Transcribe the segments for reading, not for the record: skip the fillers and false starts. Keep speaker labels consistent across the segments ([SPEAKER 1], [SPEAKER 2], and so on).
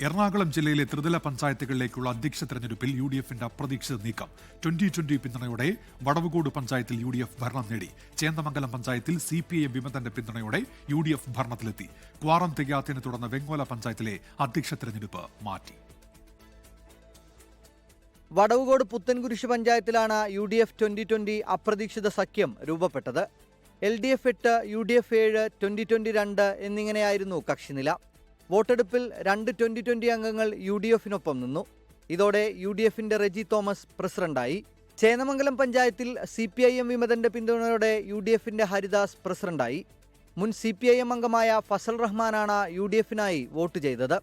[SPEAKER 1] എറണാകുളം ജില്ലയിലെ ത്രിതല പഞ്ചായത്തുകളിലേക്കുള്ള അധ്യക്ഷ തെരഞ്ഞെടുപ്പിൽ UDFന്റെ അപ്രതീക്ഷിത നീക്കം. 2020 പിന്തുണയോടെ വടവുകോട് പഞ്ചായത്തിൽ UDF ഭരണം നേടി. ചേന്ദമംഗലം പഞ്ചായത്തിൽ CPIM വിമതന്റെ പിന്തുണയോടെ UDF ഭരണത്തിലെത്തി. ക്വാറം തികയാത്തതിനെ തുടർന്ന് വെങ്ങോല പഞ്ചായത്തിലെ അധ്യക്ഷ തെരഞ്ഞെടുപ്പ് മാറ്റി.
[SPEAKER 2] വടവുകോട് പുത്തൻകുരിശ് പഞ്ചായത്തിലാണ് UDF 2020 അപ്രതീക്ഷിത സഖ്യം രൂപപ്പെട്ടത്. LDF 8, UDF 7, 2022 എന്നിങ്ങനെയായിരുന്നു കക്ഷിനില. വോട്ടെടുപ്പിൽ 2 2020 അംഗങ്ങൾ UDFനൊപ്പം നിന്നു. ഇതോടെ UDFന്റെ റെജി തോമസ് പ്രസിഡന്റായി. ചേന്ദമംഗലം പഞ്ചായത്തിൽ CPIM വിമതന്റെ പിന്തുണയോടെ UDFന്റെ ഹരിദാസ് പ്രസിഡന്റായി. മുൻ CPIM അംഗമായ ഫസൽ റഹ്മാനാണ് UDFനായി വോട്ട് ചെയ്തത്.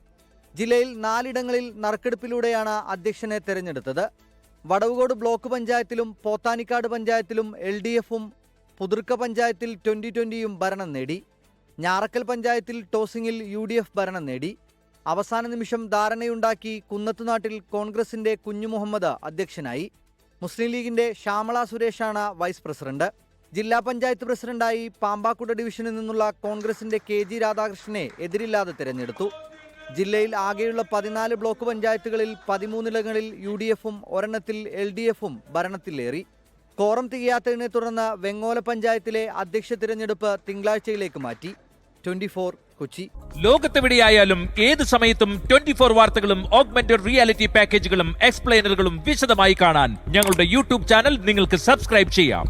[SPEAKER 2] ജില്ലയിൽ 4 ഇടങ്ങളിൽ നറുക്കെടുപ്പിലൂടെയാണ് അധ്യക്ഷനെ തെരഞ്ഞെടുത്തത്. വടവുകോട് ബ്ലോക്ക് പഞ്ചായത്തിലും പോത്താനിക്കാട് പഞ്ചായത്തിലും LDFും പുതുർക്ക പഞ്ചായത്തിൽ 2020യും ഭരണം നേടി. ഞാറക്കൽ പഞ്ചായത്തിൽ ടോസിംഗിൽ UDF ഭരണം നേടി. അവസാന നിമിഷം ധാരണയുണ്ടാക്കി കുന്നത്തുനാട്ടിൽ കോൺഗ്രസിന്റെ കുഞ്ഞു മുഹമ്മദ് അധ്യക്ഷനായി. മുസ്ലിം ലീഗിന്റെ ശ്യാമള സുരേഷാണ് വൈസ് പ്രസിഡന്റ്. ജില്ലാ പഞ്ചായത്ത് പ്രസിഡന്റായി പാമ്പാക്കുട ഡിവിഷനിൽ നിന്നുള്ള കോൺഗ്രസിന്റെ KG രാധാകൃഷ്ണനെ എതിരില്ലാതെ തിരഞ്ഞെടുത്തു. ജില്ലയിൽ ആകെയുള്ള 14 ബ്ലോക്ക് പഞ്ചായത്തുകളിൽ 13 ഇടങ്ങളിൽ UDFും ഒരെണ്ണത്തിൽ LDFും ഭരണത്തിലേറി. കോറം തികയാത്തതിനെ തുടർന്ന് വെങ്ങോല പഞ്ചായത്തിലെ അധ്യക്ഷ തിരഞ്ഞെടുപ്പ് തിങ്കളാഴ്ചയിലേക്ക് മാറ്റി. 24 കൊച്ചി.
[SPEAKER 3] ലോകത്തെവിടെയായാലും ഏത് സമയത്തും 24 വാർത്തകളും ഓഗ്മെന്റഡ് റിയാലിറ്റി പാക്കേജുകളും എക്സ്പ്ലെയിനറുകളും വിശദമായി കാണാൻ ഞങ്ങളുടെ YouTube ചാനൽ നിങ്ങൾക്ക് സബ്സ്ക്രൈബ് ചെയ്യാം.